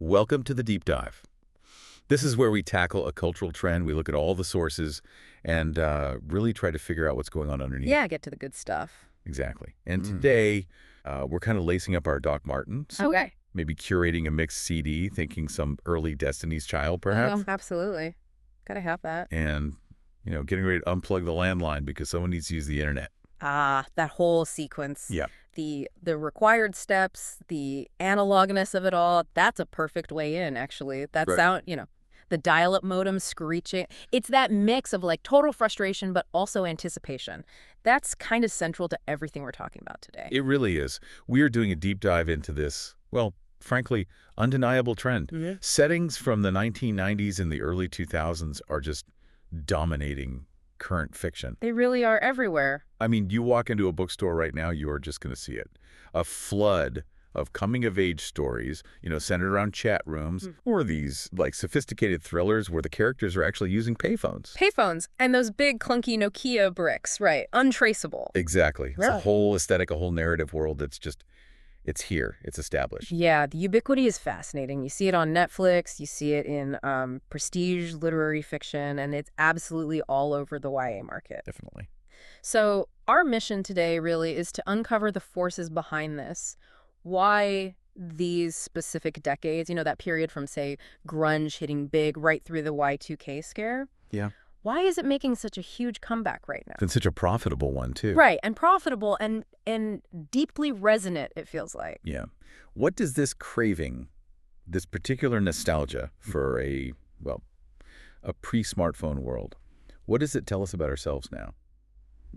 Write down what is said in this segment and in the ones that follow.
Welcome to the Deep Dive. This is where we tackle a cultural trend. We look at all the sources and really try to figure out what's going on underneath. Yeah, get to the good stuff. Exactly. And today, we're kind of lacing up our Doc Martens, Okay. maybe curating a mixed CD, thinking some early Destiny's Child, perhaps, Oh, absolutely. Gotta have that. and, getting ready to unplug the landline because someone needs to use the internet. Ah, that whole sequence. Yeah. The required steps, the analogness of it all, that's a perfect way in, actually. That Right. sound, the dial-up modem screeching. It's that mix of like total frustration, but also anticipation. That's kind of central to everything we're talking about today. It really is. We are doing a deep dive into this, well, frankly, undeniable trend. Settings from the 1990s and the early 2000s are just dominating current fiction. They really are everywhere. I mean, you walk into a bookstore right now, you are just going to see it. A flood of coming-of-age stories, centered around chat rooms, or these, sophisticated thrillers where the characters are actually using payphones. Payphones and those big clunky Nokia bricks, right? Untraceable. Exactly. It's a Really? whole aesthetic, a whole narrative world that's just, it's here. It's established. Yeah, the ubiquity is fascinating. You see it on Netflix, you see it in prestige literary fiction, and it's absolutely all over the YA market. Definitely. So our mission today really is to uncover the forces behind this. Why these specific decades, that period from, say, grunge hitting big right through the Y2K scare. Yeah. Why is it making such a huge comeback right now? And such a profitable one, too. Right, and profitable and deeply resonant, it feels like. Yeah. What does this craving, this particular nostalgia for a pre-smartphone world, what does it tell us about ourselves now,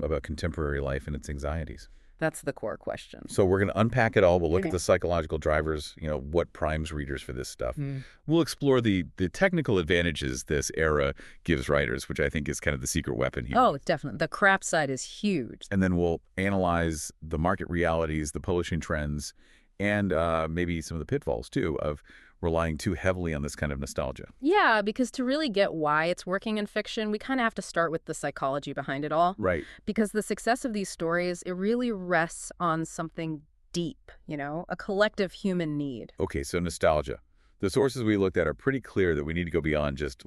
about contemporary life and its anxieties? That's the core question. So we're going to unpack it all. We'll look Okay. at the psychological drivers, what primes readers for this stuff. We'll explore the technical advantages this era gives writers, which I think is kind of the secret weapon here. Oh, definitely. The crap side is huge. And then we'll analyze the market realities, the publishing trends, and maybe some of the pitfalls, too, of relying too heavily on this kind of nostalgia. Yeah, because to really get why it's working in fiction, we kind of have to start with the psychology behind it all. Right. Because the success of these stories, it really rests on something deep, a collective human need. Okay, so nostalgia. The sources we looked at are pretty clear that we need to go beyond just,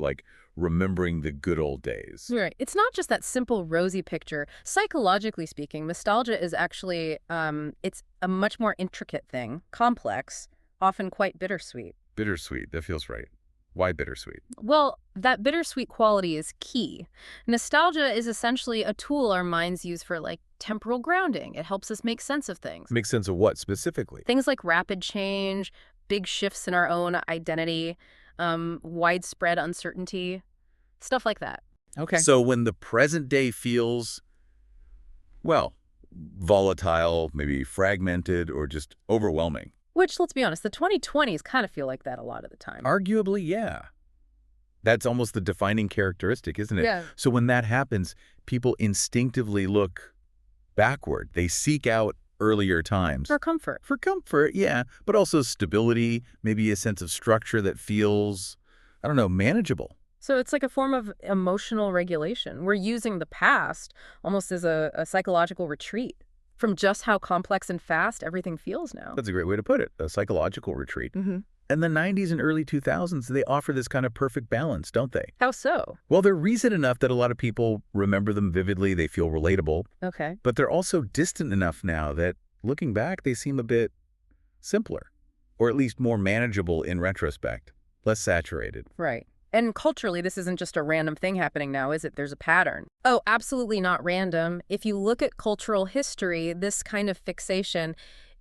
remembering the good old days. Right. It's not just that simple rosy picture. Psychologically speaking, nostalgia is actually, it's a much more intricate thing, complex, often quite bittersweet. Bittersweet. That feels right. Why bittersweet? Well, that bittersweet quality is key. Nostalgia is essentially a tool our minds use for, temporal grounding. It helps us make sense of things. Make sense of what specifically? Things like rapid change, big shifts in our own identity, widespread uncertainty, stuff like that. Okay. So when the present day feels, volatile, maybe fragmented, or just overwhelming. Which, let's be honest, the 2020s kind of feel like that a lot of the time. Arguably, yeah. That's almost the defining characteristic, isn't it? Yeah. So when that happens, people instinctively look backward. They seek out earlier times. For comfort. For comfort, yeah, but also stability, maybe a sense of structure that feels, manageable. So it's like a form of emotional regulation. We're using the past almost as a psychological retreat from just how complex and fast everything feels now. That's a great way to put it, a psychological retreat. Mm-hmm. And the 90s and early 2000s, they offer this kind of perfect balance, don't they? How so? Well, they're recent enough that a lot of people remember them vividly, they feel relatable, Okay. but they're also distant enough now that, looking back, they seem a bit simpler, or at least more manageable in retrospect, less saturated. Right. And culturally, this isn't just a random thing happening now, is it? There's a pattern. Oh, absolutely not random. If you look at cultural history, this kind of fixation,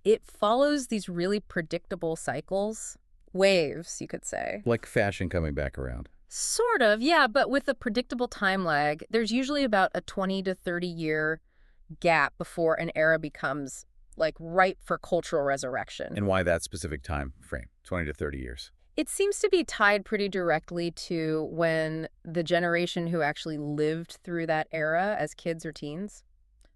it follows these really predictable cycles, waves, you could say. Like fashion coming back around. Sort of, yeah, but with a predictable time lag, there's usually about a 20 to 30-year gap before an era becomes, ripe for cultural resurrection. And why that specific time frame, 20 to 30 years? It seems to be tied pretty directly to when the generation who actually lived through that era as kids or teens,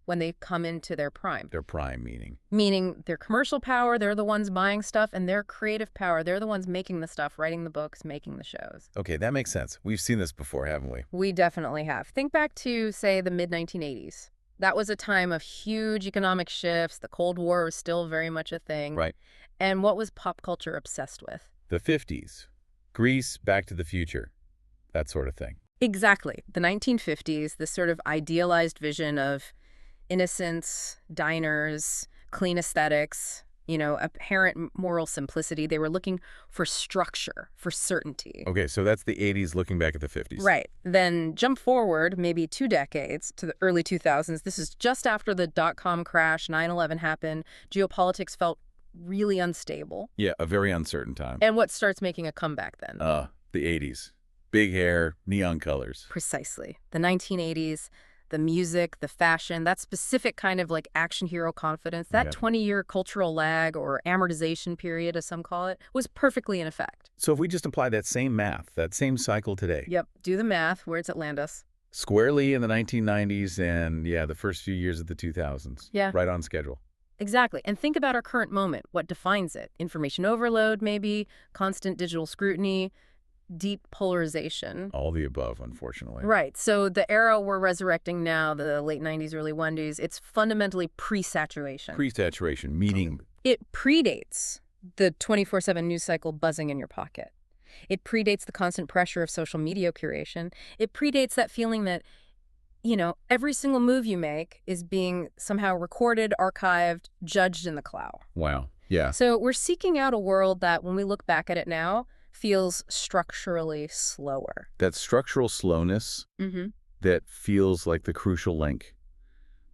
when they come into their prime. Their prime meaning? Meaning their commercial power, they're the ones buying stuff, and their creative power, they're the ones making the stuff, writing the books, making the shows. Okay, that makes sense. We've seen this before, haven't we? We definitely have. Think back to, say, the mid-1980s. That was a time of huge economic shifts. The Cold War was still very much a thing. Right. And what was pop culture obsessed with? The 50s. Grease, Back to the Future. That sort of thing. Exactly. The 1950s, this sort of idealized vision of innocence, diners, clean aesthetics, apparent moral simplicity. They were looking for structure, for certainty. Okay, so that's the 80s looking back at the 50s. Right. Then jump forward maybe 2 decades to the early 2000s. This is just after the dot-com crash, 9/11 happened. Geopolitics felt really unstable. Yeah, a very uncertain time. And what starts making a comeback then? The 80s. Big hair, neon colors. Precisely. The 1980s, the music, the fashion, that specific kind of like action hero confidence, that 20-year cultural lag or amortization period, as some call it, was perfectly in effect. So if we just apply that same math, that same cycle today. Yep. Do the math. Where'd it land us? Squarely in the 1990s and, the first few years of the 2000s. Yeah. Right on schedule. Exactly. And think about our current moment. What defines it? Information overload, maybe, constant digital scrutiny, deep polarization. All the above, unfortunately. Right. So the era we're resurrecting now, the late 90s, early 10s, it's fundamentally pre-saturation. Pre-saturation, meaning? It predates the 24/7 news cycle buzzing in your pocket. It predates the constant pressure of social media curation. It predates that feeling that, every single move you make is being somehow recorded, archived, judged in the cloud. Wow. Yeah. So we're seeking out a world that, when we look back at it now, feels structurally slower. That structural slowness that feels like the crucial link.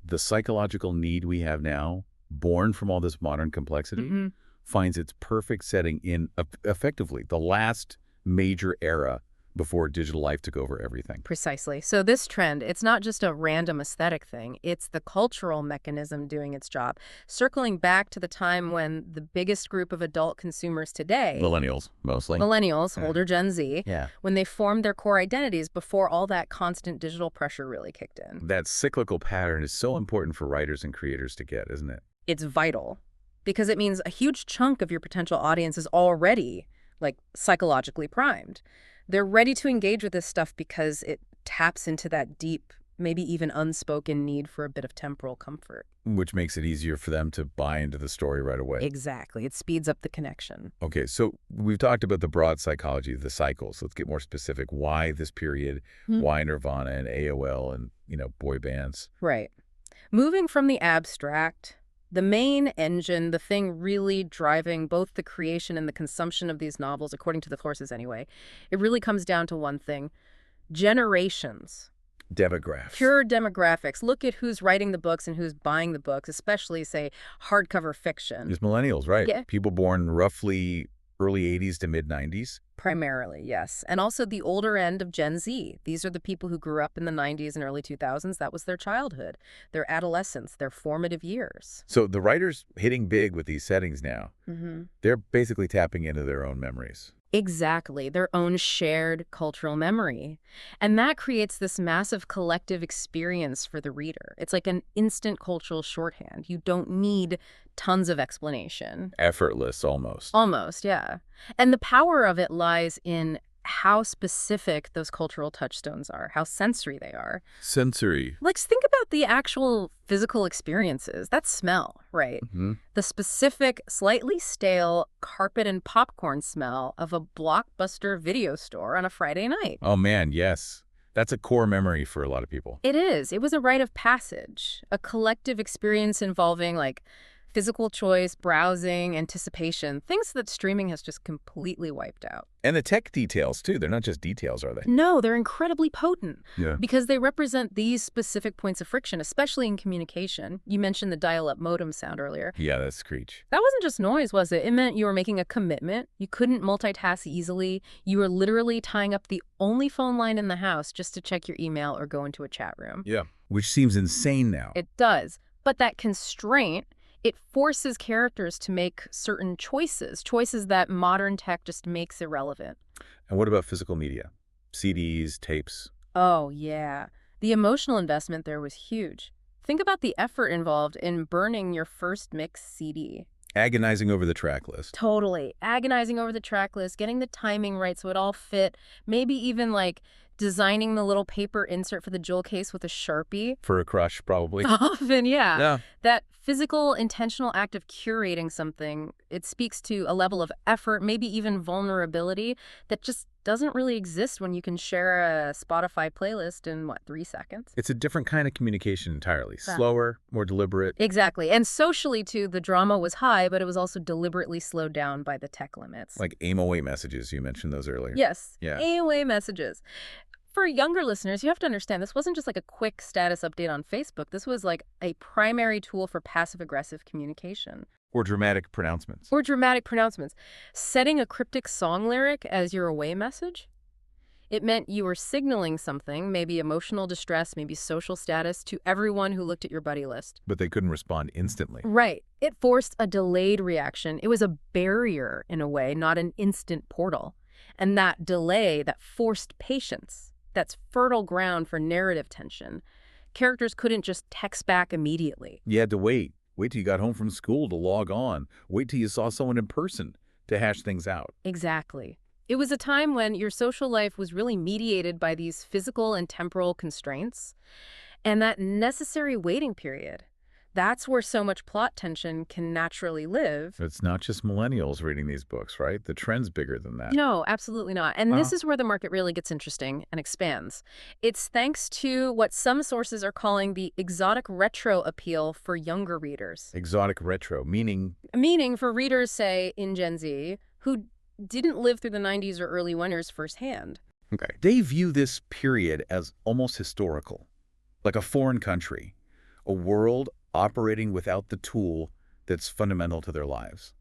The psychological need we have now, born from all this modern complexity, finds its perfect setting in, effectively, the last major era before digital life took over everything. Precisely. So this trend, it's not just a random aesthetic thing. It's the cultural mechanism doing its job, circling back to the time when the biggest group of adult consumers today— Millennials, mostly. Millennials, older Gen Z, Yeah. when they formed their core identities before all that constant digital pressure really kicked in. That cyclical pattern is so important for writers and creators to get, isn't it? It's vital, because it means a huge chunk of your potential audience is already, psychologically primed. They're ready to engage with this stuff because it taps into that deep, maybe even unspoken need for a bit of temporal comfort. Which makes it easier for them to buy into the story right away. Exactly. It speeds up the connection. Okay, so we've talked about the broad psychology of the cycles. Let's get more specific. Why this period? Why Nirvana and AOL and, boy bands? Right. Moving from the abstract, the main engine, the thing really driving both the creation and the consumption of these novels, according to the sources anyway, it really comes down to one thing: generations. Demographics. Pure demographics. Look at who's writing the books and who's buying the books, especially, say, hardcover fiction. It's millennials, right? Yeah. People born roughly early 80s to mid 90s. Primarily, yes. And also the older end of Gen Z. These are the people who grew up in the 90s and early 2000s. That was their childhood, their adolescence, their formative years. So the writers hitting big with these settings now, they're basically tapping into their own memories. Exactly, their own shared cultural memory. And that creates this massive collective experience for the reader. It's like an instant cultural shorthand. You don't need tons of explanation. Effortless, almost. Almost, yeah. And the power of it lies in how specific those cultural touchstones are, how sensory they are. Sensory. Think about the actual physical experiences. That smell, right? The specific, slightly stale carpet and popcorn smell of a Blockbuster video store on a Friday night. Oh, man, yes. That's a core memory for a lot of people. It is. It was a rite of passage, a collective experience involving, physical choice, browsing, anticipation, things that streaming has just completely wiped out. And the tech details, too. They're not just details, are they? No, they're incredibly potent. Yeah. Because they represent these specific points of friction, especially in communication. You mentioned the dial-up modem sound earlier. Yeah, that screech. That wasn't just noise, was it? It meant you were making a commitment. You couldn't multitask easily. You were literally tying up the only phone line in the house just to check your email or go into a chat room. Yeah. Which seems insane now. It does. But that constraint, it forces characters to make certain choices that modern tech just makes irrelevant. And what about physical media? CDs, tapes? Oh, yeah. The emotional investment there was huge. Think about the effort involved in burning your first mixed CD. Agonizing over the track list. Totally. Agonizing over the track list, getting the timing right so it all fit, maybe even designing the little paper insert for the jewel case with a Sharpie. For a crush, probably. Often, yeah. Yeah. That physical, intentional act of curating something, it speaks to a level of effort, maybe even vulnerability, that just doesn't really exist when you can share a Spotify playlist in, what, 3 seconds? It's a different kind of communication entirely. Yeah. Slower, more deliberate. Exactly. And socially, too, the drama was high, but it was also deliberately slowed down by the tech limits. Like aim away messages, you mentioned those earlier. Yes. Yeah. AOA messages. For younger listeners, you have to understand this wasn't just like a quick status update on Facebook. This was like a primary tool for passive-aggressive communication. Or dramatic pronouncements. Or dramatic pronouncements. Setting a cryptic song lyric as your away message? It meant you were signaling something, maybe emotional distress, maybe social status, to everyone who looked at your buddy list. But they couldn't respond instantly. Right. It forced a delayed reaction. It was a barrier, in a way, not an instant portal. And that delay, that forced patience, that's fertile ground for narrative tension. Characters couldn't just text back immediately. You had to wait. Wait till you got home from school to log on. Wait till you saw someone in person to hash things out. Exactly. It was a time when your social life was really mediated by these physical and temporal constraints. And that necessary waiting period, that's where so much plot tension can naturally live. It's not just millennials reading these books, right? The trend's bigger than that. No, absolutely not. And this is where the market really gets interesting and expands. It's thanks to what some sources are calling the exotic retro appeal for younger readers. Exotic retro, meaning? Meaning for readers, say, in Gen Z, who didn't live through the 90s or early winters firsthand. Okay. They view this period as almost historical, like a foreign country, a world operating without the tool that's fundamental to their lives,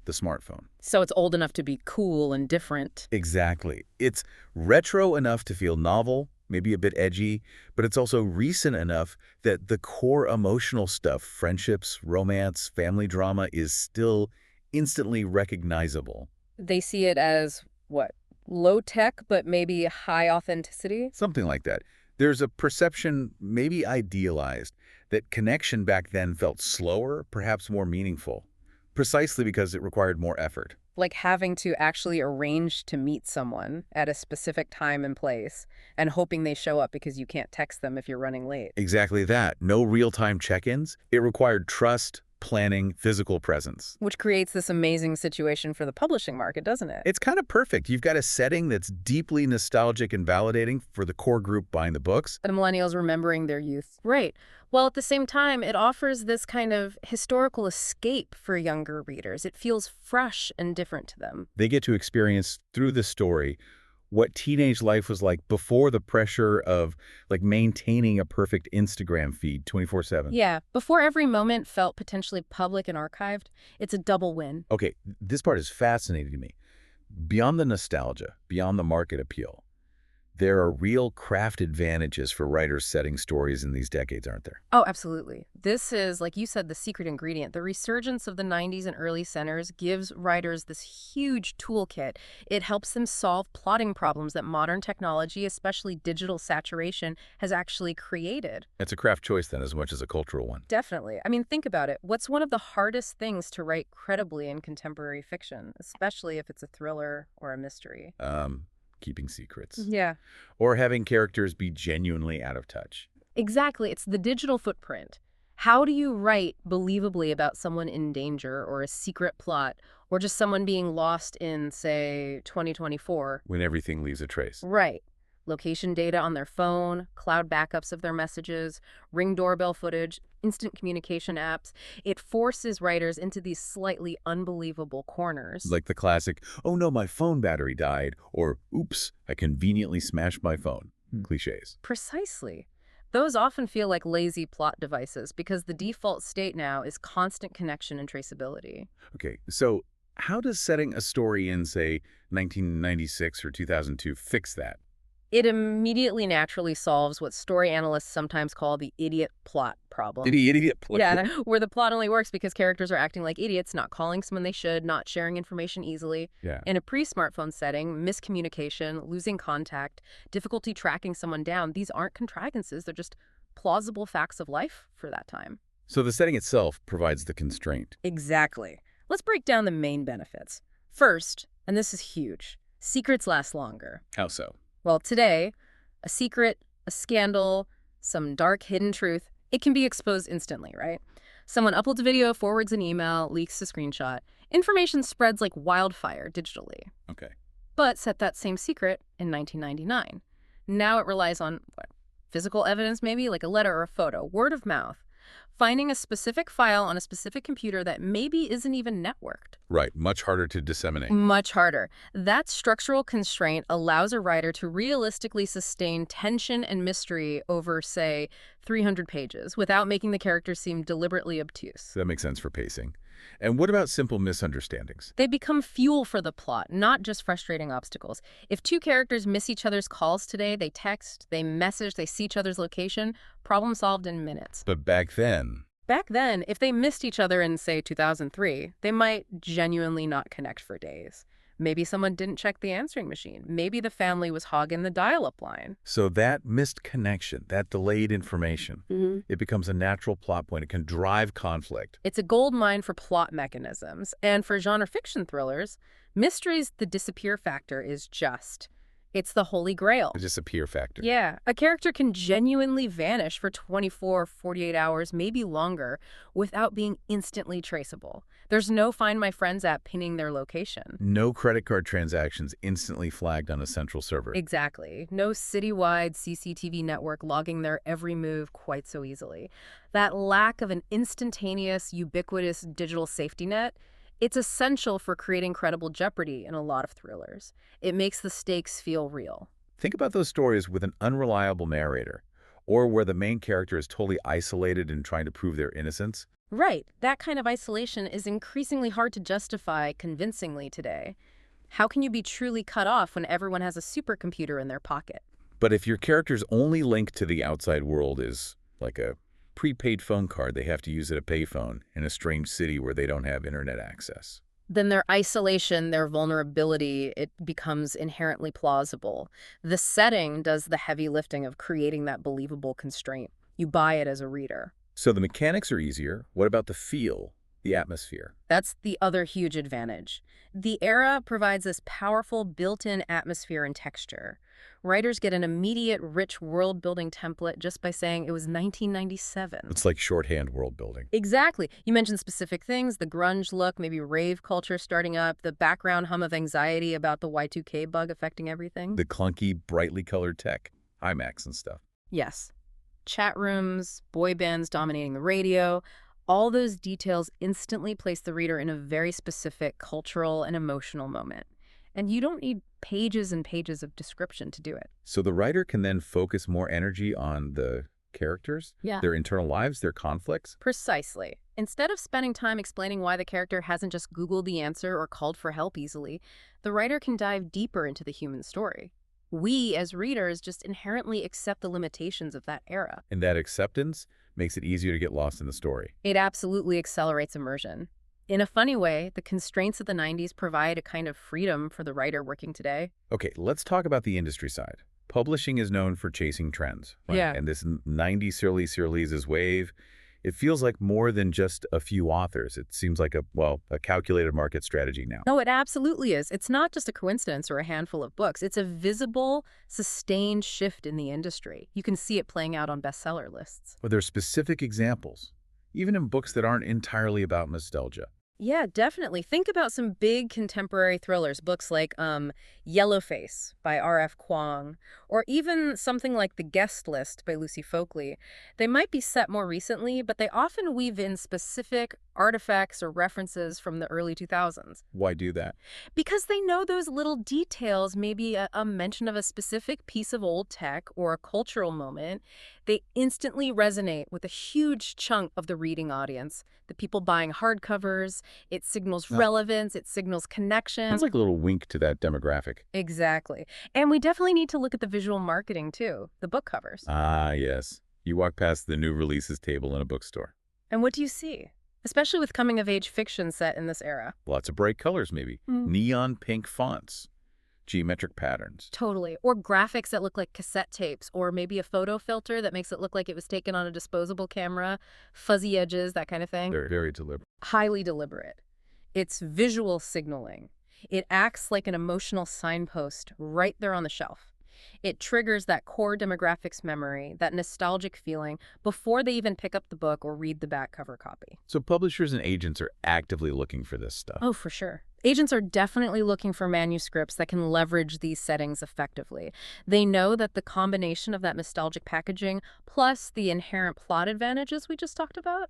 the smartphone. So it's old enough to be cool and different. Exactly. It's retro enough to feel novel, maybe a bit edgy, but it's also recent enough that the core emotional stuff, friendships, romance, family drama, is still instantly recognizable. They see it as, what, low tech, but maybe high authenticity? Something like that. There's a perception, maybe idealized, that connection back then felt slower, perhaps more meaningful, precisely because it required more effort. Like having to actually arrange to meet someone at a specific time and place and hoping they show up because you can't text them if you're running late. Exactly that. No real-time check-ins. It required trust, planning, physical presence. Which creates this amazing situation for the publishing market, doesn't it? It's kind of perfect. You've got a setting that's deeply nostalgic and validating for the core group buying the books. The millennials remembering their youth. Right. While at the same time, it offers this kind of historical escape for younger readers. It feels fresh and different to them. They get to experience through the story what teenage life was like before the pressure of maintaining a perfect Instagram feed 24/7. Yeah, before every moment felt potentially public and archived, it's a double win. Okay, this part is fascinating to me. Beyond the nostalgia, beyond the market appeal, there are real craft advantages for writers setting stories in these decades, aren't there? Oh, absolutely. This is, like you said, the secret ingredient. The resurgence of the 90s and early centers gives writers this huge toolkit. It helps them solve plotting problems that modern technology, especially digital saturation, has actually created. It's a craft choice then as much as a cultural one. Definitely. I mean, think about it. What's one of the hardest things to write credibly in contemporary fiction, especially if it's a thriller or a mystery? Keeping secrets. Yeah. Or having characters be genuinely out of touch. Exactly. It's the digital footprint. How do you write believably about someone in danger or a secret plot or just someone being lost in, say, 2024? When everything leaves a trace. Right. Location data on their phone, cloud backups of their messages, Ring doorbell footage, instant communication apps. It forces writers into these slightly unbelievable corners. Like the classic, oh no, my phone battery died, or oops, I conveniently smashed my phone. Cliches. Precisely. Those often feel like lazy plot devices because the default state now is constant connection and traceability. Okay, so how does setting a story in, say, 1996 or 2002 fix that? It immediately naturally solves what story analysts sometimes call the idiot plot problem. Idiot plot. Yeah, where the plot only works because characters are acting like idiots, not calling someone they should, not sharing information easily. Yeah. In a pre-smartphone setting, miscommunication, losing contact, difficulty tracking someone down, these aren't contrivances. They're just plausible facts of life for that time. So the setting itself provides the constraint. Exactly. Let's break down the main benefits. First, and this is huge, secrets last longer. How so? Well, today, a secret, a scandal, some dark hidden truth, it can be exposed instantly, right? Someone uploads a video, forwards an email, leaks a screenshot. Information spreads like wildfire digitally. Okay. But set that same secret in 1999. Now it relies on what? Physical evidence maybe, like a letter or a photo, word of mouth. Finding a specific file on a specific computer that maybe isn't even networked. Right. Much harder to disseminate. Much harder. That structural constraint allows a writer to realistically sustain tension and mystery over, say, 300 pages without making the characters seem deliberately obtuse. That makes sense for pacing. And what about simple misunderstandings? They become fuel for the plot, not just frustrating obstacles. If two characters miss each other's calls today, they text, they message, they see each other's location, problem solved in minutes. But back then, If they missed each other in, say, 2003, they might genuinely not connect for days. Maybe someone didn't check the answering machine. Maybe the family was hogging the dial-up line. so that missed connection, that delayed information, it becomes a natural plot point. It can drive conflict. It's a gold mine for plot mechanisms. And for genre fiction thrillers, mysteries, the disappear factor is just. It's the holy grail. The disappear factor. Yeah, a character can genuinely vanish for 24, 48 hours, maybe longer, without being instantly traceable. There's no Find My Friends app pinning their location. No credit card transactions instantly flagged on a central server. Exactly. No citywide CCTV network logging their every move quite so easily. That lack of an instantaneous, ubiquitous digital safety net, it's essential for creating credible jeopardy in a lot of thrillers. It makes the stakes feel real. Think about those stories with an unreliable narrator, or where the main character is totally isolated and trying to prove their innocence. Right. That kind of isolation is increasingly hard to justify convincingly today. How can you be truly cut off when everyone has a supercomputer in their pocket? But if your character's only link to the outside world is like a prepaid phone card they have to use at a payphone in a strange city where they don't have internet access. Then their isolation, their vulnerability, it becomes inherently plausible. The setting does the heavy lifting of creating that believable constraint. You buy it as a reader. So the mechanics are easier. What about the feel, the atmosphere? That's the other huge advantage. The era provides this powerful built-in atmosphere and texture. Writers get an immediate, rich world-building template just by saying it was 1997. It's like shorthand world building. Exactly. You mentioned specific things, the grunge look, maybe rave culture starting up, the background hum of anxiety about the Y2K bug affecting everything. The clunky, brightly colored tech, IMAX and stuff. Yes. Chat rooms, boy bands dominating the radio, all those details instantly place the reader in a very specific cultural and emotional moment. And you don't need pages and pages of description to do it. So the writer can then focus more energy on the characters, Yeah. their internal lives, their conflicts. Precisely. Instead of spending time explaining why the character hasn't just Googled the answer or called for help easily, the writer can dive deeper into the human story. We, as readers, just inherently accept the limitations of that era. And that acceptance makes it easier to get lost in the story. It absolutely accelerates immersion. In a funny way, the constraints of the 90s provide a kind of freedom for the writer working today. Okay, let's talk about the industry side. Publishing is known for chasing trends, right? Yeah. And this 90s Sirlease's wave, it feels like more than just a few authors. It seems like a calculated market strategy now. No, it absolutely is. It's not just a coincidence or a handful of books. It's a visible, sustained shift in the industry. You can see it playing out on bestseller lists. But there are specific examples, even in books that aren't entirely about nostalgia. Yeah, definitely. Think about some big contemporary thrillers, books like Yellowface by R.F. Kuang, or even something like The Guest List by Lucy Folkley. They might be set more recently, but they often weave in specific artifacts or references from the early 2000s. Why do that? Because they know those little details, maybe a mention of a specific piece of old tech or a cultural moment, they instantly resonate with a huge chunk of the reading audience. The people buying hardcovers, it signals relevance, it signals connection. It's like a little wink to that demographic. Exactly. And we definitely need to look at the visual marketing too, the book covers. Ah, yes. You walk past the new releases table in a bookstore. And what do you see? Especially with coming-of-age fiction set in this era. Lots of bright colors, maybe. Neon pink fonts. Geometric patterns. Totally. Or graphics that look like cassette tapes, or maybe a photo filter that makes it look like it was taken on a disposable camera, fuzzy edges, that kind of thing. They're very deliberate. Highly deliberate. It's visual signaling. It acts like an emotional signpost right there on the shelf. It triggers that core demographics memory, that nostalgic feeling, before they even pick up the book or read the back cover copy. So publishers and agents are actively looking for this stuff. Oh, for sure. Agents are definitely looking for manuscripts that can leverage these settings effectively. They know that the combination of that nostalgic packaging plus the inherent plot advantages we just talked about,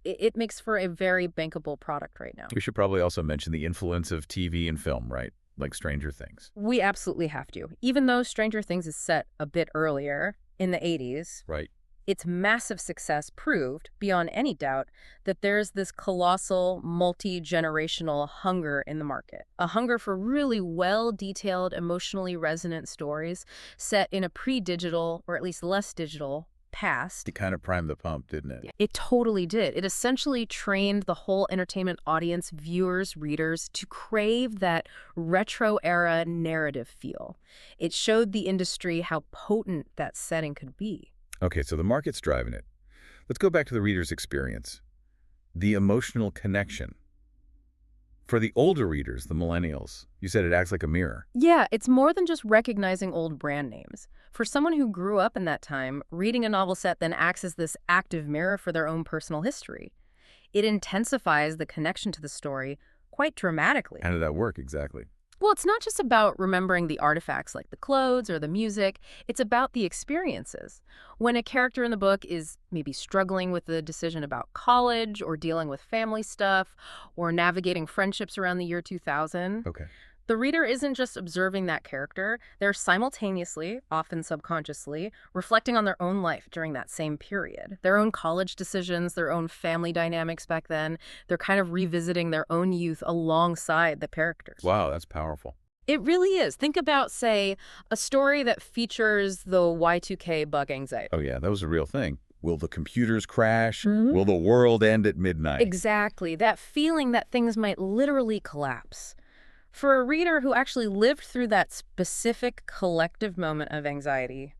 it makes for a very bankable product right now. We should probably also mention the influence of TV and film, right? Like Stranger Things. We absolutely have to. Even though Stranger Things is set a bit earlier, in the 80s, Right. its massive success proved, beyond any doubt, that there's this colossal, multi-generational hunger in the market. A hunger for really well-detailed, emotionally resonant stories set in a pre-digital, or at least less digital, past. It kind of primed the pump, didn't it? It totally did. It essentially trained the whole entertainment audience, viewers, readers, to crave that retro-era narrative feel. It showed the industry how potent that setting could be. Okay, so the market's driving it. Let's go back to the reader's experience. The emotional connection. For the older readers, the millennials, you said it acts like a mirror. Yeah, it's more than just recognizing old brand names. For someone who grew up in that time, reading a novel set then acts as this active mirror for their own personal history. It intensifies the connection to the story quite dramatically. How did that work exactly? Well, it's not just about remembering the artifacts like the clothes or the music. It's about the experiences. When a character in the book is maybe struggling with the decision about college or dealing with family stuff or navigating friendships around the year 2000, Okay. the reader isn't just observing that character. They're simultaneously, often subconsciously, reflecting on their own life during that same period. Their own college decisions, their own family dynamics back then. They're kind of revisiting their own youth alongside the characters. Wow, that's powerful. It really is. Think about, say, a story that features the Y2K bug anxiety. Oh yeah, that was a real thing. Will the computers crash? Mhm. Will the world end at midnight? Exactly. That feeling that things might literally collapse. For a reader who actually lived through that specific collective moment of anxiety,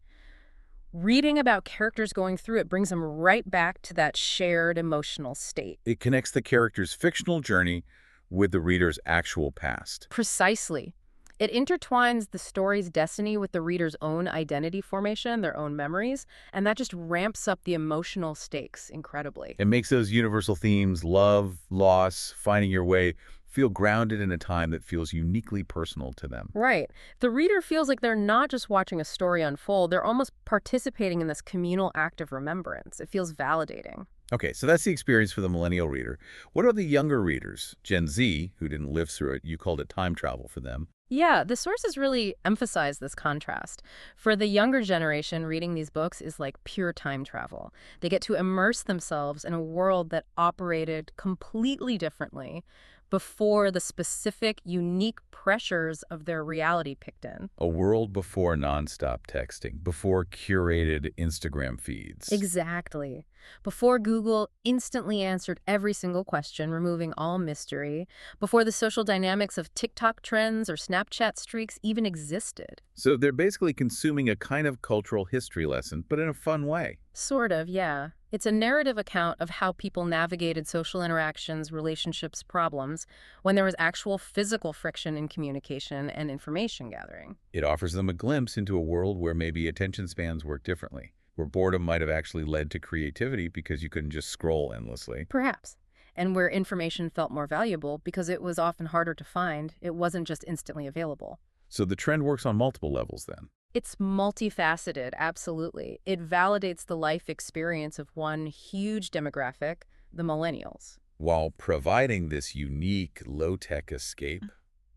reading about characters going through it brings them right back to that shared emotional state. It connects the character's fictional journey with the reader's actual past. Precisely. It intertwines the story's destiny with the reader's own identity formation, their own memories, and that just ramps up the emotional stakes incredibly. It makes those universal themes, love, loss, finding your way, feel grounded in a time that feels uniquely personal to them. Right. The reader feels like they're not just watching a story unfold, they're almost participating in this communal act of remembrance. It feels validating. Okay, so that's the experience for the millennial reader. What about the younger readers, Gen Z, who didn't live through it? You called it time travel for them. Yeah, the sources really emphasize this contrast. For the younger generation, reading these books is like pure time travel. They get to immerse themselves in a world that operated completely differently before the specific, unique pressures of their reality kicked in. A world before nonstop texting, before curated Instagram feeds. Exactly. Before Google instantly answered every single question, removing all mystery, before the social dynamics of TikTok trends or Snapchat streaks even existed. So they're basically consuming a kind of cultural history lesson, but in a fun way. Sort of, yeah. It's a narrative account of how people navigated social interactions, relationships, problems, when there was actual physical friction in communication and information gathering. It offers them a glimpse into a world where maybe attention spans work differently, where boredom might have actually led to creativity because you couldn't just scroll endlessly. Perhaps. And where information felt more valuable because it was often harder to find, it wasn't just instantly available. So the trend works on multiple levels then. It's multifaceted, absolutely. It validates the life experience of one huge demographic, the millennials. While providing this unique, low-tech escape,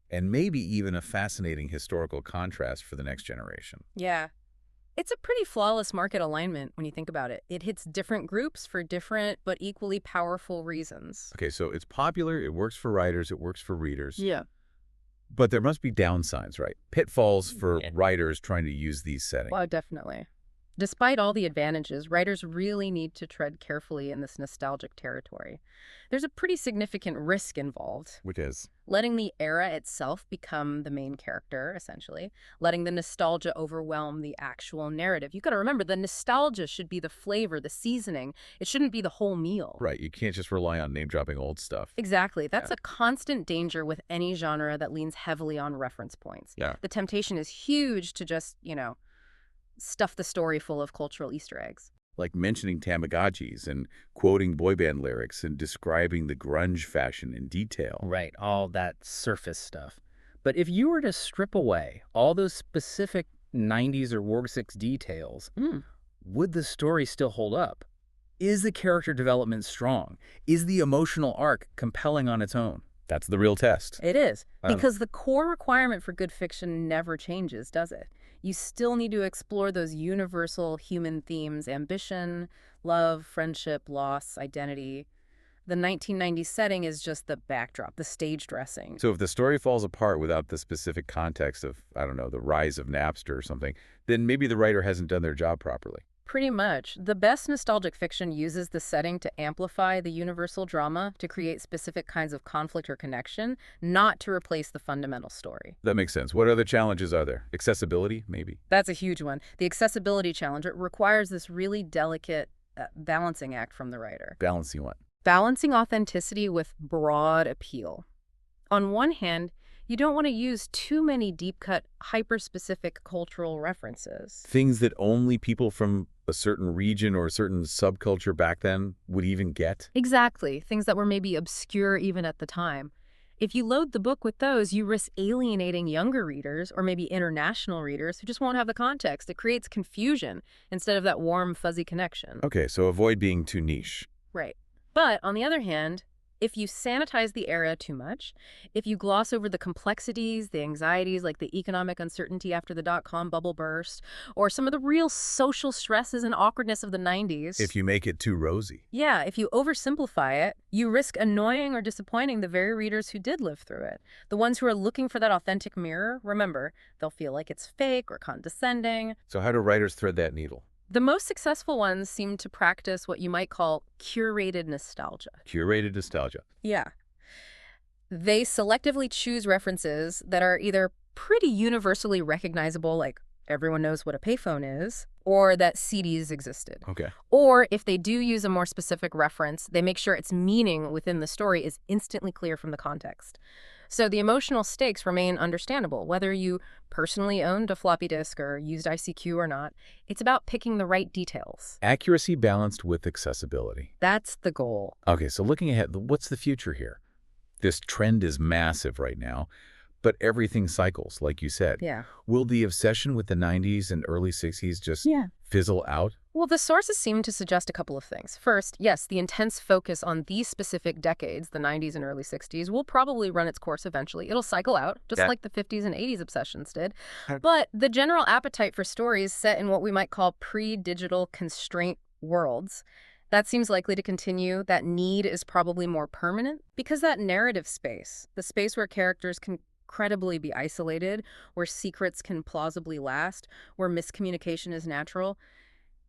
and maybe even a fascinating historical contrast for the next generation. Yeah. It's a pretty flawless market alignment when you think about it. It hits different groups for different but equally powerful reasons. Okay, so it's popular, it works for writers, it works for readers. Yeah. But there must be downsides, right? Pitfalls for writers trying to use these settings. Well, definitely. Despite all the advantages, writers really need to tread carefully in this nostalgic territory. There's a pretty significant risk involved. Which is, Letting the era itself become the main character, essentially. Letting the nostalgia overwhelm the actual narrative. You've got to remember, the nostalgia should be the flavor, the seasoning. It shouldn't be the whole meal. right, you can't just rely on name-dropping old stuff. Exactly. That's Yeah. a constant danger with any genre that leans heavily on reference points. Yeah. The temptation is huge to just, stuff the story full of cultural Easter eggs. Like mentioning Tamagotchis and quoting boy band lyrics and describing the grunge fashion in detail. Right, all that surface stuff. But if you were to strip away all those specific 90s or War 6 details, would the story still hold up? Is the character development strong? Is the emotional arc compelling on its own? That's the real test. It is. Um, Because the core requirement for good fiction never changes, does it? You still need to explore those universal human themes: ambition, love, friendship, loss, identity. The 1990s setting is just the backdrop, the stage dressing. So if the story falls apart without the specific context of, I don't know, the rise of Napster or something, then maybe the writer hasn't done their job properly. Pretty much. The best nostalgic fiction uses the setting to amplify the universal drama, to create specific kinds of conflict or connection, not to replace the fundamental story. That makes sense. What other challenges are there? Accessibility, maybe? That's a huge one. The accessibility challenge, it requires this really delicate balancing act from the writer. Balancing what? Balancing authenticity with broad appeal. On one hand, you don't want to use too many deep-cut, hyper-specific cultural references. Things that only people from a certain region or a certain subculture back then would even get? Exactly. Things that were maybe obscure even at the time. If you load the book with those, you risk alienating younger readers or maybe international readers who just won't have the context. It creates confusion instead of that warm, fuzzy connection. Okay, so avoid being too niche. Right. But on the other hand, if you sanitize the era too much, if you gloss over the complexities, the anxieties like the economic uncertainty after the dot-com bubble burst, or some of the real social stresses and awkwardness of the 90s. If you make it too rosy. Yeah, if you oversimplify it, you risk annoying or disappointing the very readers who did live through it. The ones who are looking for that authentic mirror, remember, they'll feel like it's fake or condescending. So how do writers thread that needle? The most successful ones seem to practice what you might call curated nostalgia. Curated nostalgia. Yeah. They selectively choose references that are either pretty universally recognizable, like everyone knows what a payphone is, or that CDs existed. Okay. Or if they do use a more specific reference, they make sure its meaning within the story is instantly clear from the context. So the emotional stakes remain understandable, whether you personally owned a floppy disk or used ICQ or not. It's about picking the right details. Accuracy balanced with accessibility. That's the goal. Okay, so looking ahead, what's the future here? This trend is massive right now, but everything cycles, like you said. Yeah. Will the obsession with the 90s and early 60s just fizzle out? Well, the sources seem to suggest a couple of things. First, yes, the intense focus on these specific decades, the 90s and early 60s, will probably run its course eventually. It'll cycle out, just like the 50s and 80s obsessions did. But the general appetite for stories set in what we might call pre-digital constraint worlds, that seems likely to continue. That need is probably more permanent because that narrative space, the space where characters can credibly be isolated, where secrets can plausibly last, where miscommunication is natural,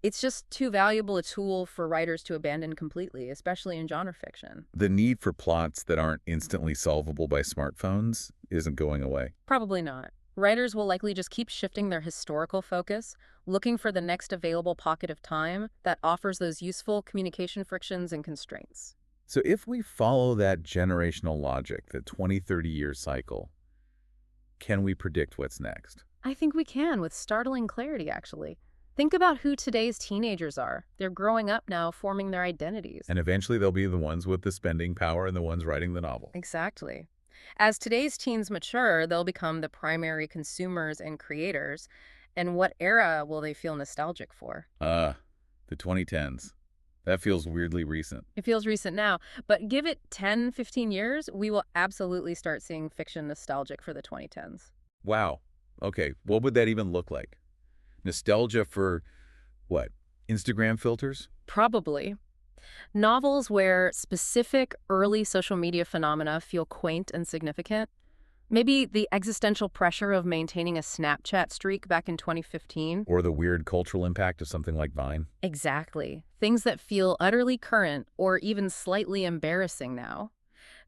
it's just too valuable a tool for writers to abandon completely, especially in genre fiction. The need for plots that aren't instantly solvable by smartphones isn't going away. Probably not. Writers will likely just keep shifting their historical focus, looking for the next available pocket of time that offers those useful communication frictions and constraints. So if we follow that generational logic, the 20, 30-year cycle, can we predict what's next? I think we can, with startling clarity, actually. Think about who today's teenagers are. They're growing up now, forming their identities. And eventually they'll be the ones with the spending power and the ones writing the novel. Exactly. As today's teens mature, they'll become the primary consumers and creators. And what era will they feel nostalgic for? The 2010s. That feels weirdly recent. It feels recent now, but give it 10, 15 years, we will absolutely start seeing fiction nostalgic for the 2010s. Wow. Okay, what would that even look like? Nostalgia for, what, Instagram filters? Probably. Novels where specific early social media phenomena feel quaint and significant. Maybe the existential pressure of maintaining a Snapchat streak back in 2015? Or the weird cultural impact of something like Vine. Exactly. Things that feel utterly current or even slightly embarrassing now.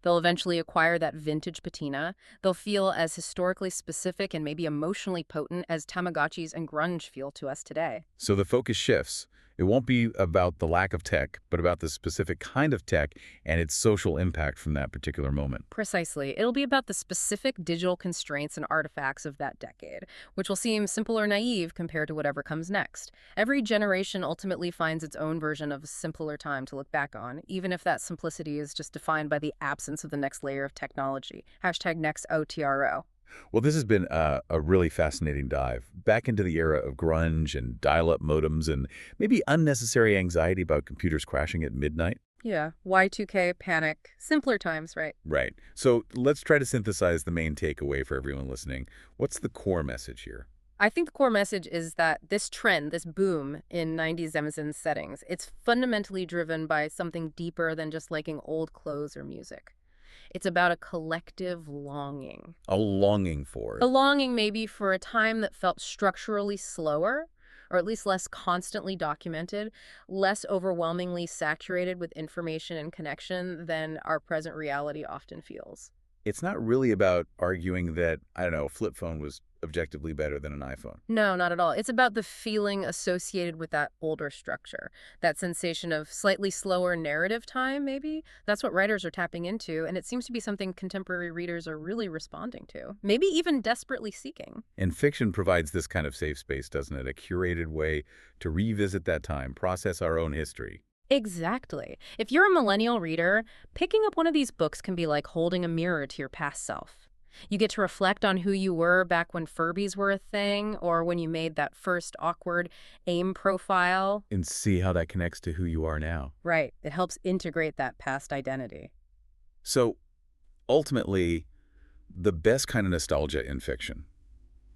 They'll eventually acquire that vintage patina. They'll feel as historically specific and maybe emotionally potent as Tamagotchis and grunge feel to us today. So the focus shifts. It won't be about the lack of tech, but about the specific kind of tech and its social impact from that particular moment. Precisely. It'll be about the specific digital constraints and artifacts of that decade, which will seem simple or naive compared to whatever comes next. Every generation ultimately finds its own version of a simpler time to look back on, even if that simplicity is just defined by the absence of the next layer of technology. Hashtag next OTRO. Well, this has been a really fascinating dive back into the era of grunge and dial-up modems and maybe unnecessary anxiety about computers crashing at midnight. Yeah, Y2K, panic, simpler times, right? Right. So let's try to synthesize the main takeaway for everyone listening. What's the core message here? I think the core message is that this trend, this boom in 90s Amazon settings, it's fundamentally driven by something deeper than just liking old clothes or music. It's about a collective longing. A longing for A it. longing maybe for a time that felt structurally slower, or at least less constantly documented, less overwhelmingly saturated with information and connection than our present reality often feels. It's not really about arguing that, I don't know, a flip phone was objectively better than an iPhone. No, not at all. It's about the feeling associated with that older structure, that sensation of slightly slower narrative time, maybe. That's what writers are tapping into, and it seems to be something contemporary readers are really responding to, maybe even desperately seeking. And fiction provides this kind of safe space, doesn't it? A curated way to revisit that time, process our own history. Exactly. If you're a millennial reader, picking up one of these books can be like holding a mirror to your past self. You get to reflect on who you were back when Furbies were a thing, or when you made that first awkward AIM profile. And see how that connects to who you are now. Right. It helps integrate that past identity. So, ultimately, the best kind of nostalgia in fiction.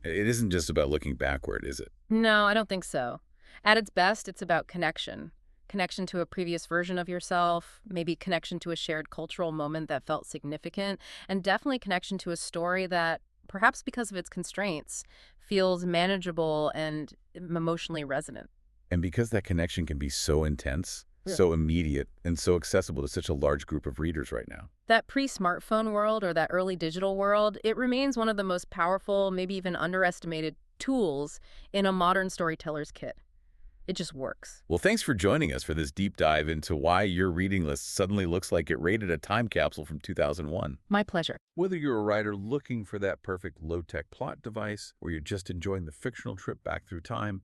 It isn't just about looking backward, is it? No, I don't think so. At its best, it's about connection. Connection to a previous version of yourself, maybe connection to a shared cultural moment that felt significant, and definitely connection to a story that, perhaps because of its constraints, feels manageable and emotionally resonant. And because that connection can be so intense, Yeah. so immediate, and so accessible to such a large group of readers right now. That pre-smartphone world or that early digital world, it remains one of the most powerful, maybe even underestimated tools in a modern storyteller's kit. It just works. Well, thanks for joining us for this deep dive into why your reading list suddenly looks like it raided a time capsule from 2001. My pleasure. Whether you're a writer looking for that perfect low-tech plot device or you're just enjoying the fictional trip back through time,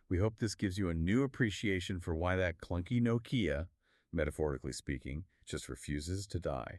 we hope this gives you a new appreciation for why that clunky Nokia, metaphorically speaking, just refuses to die.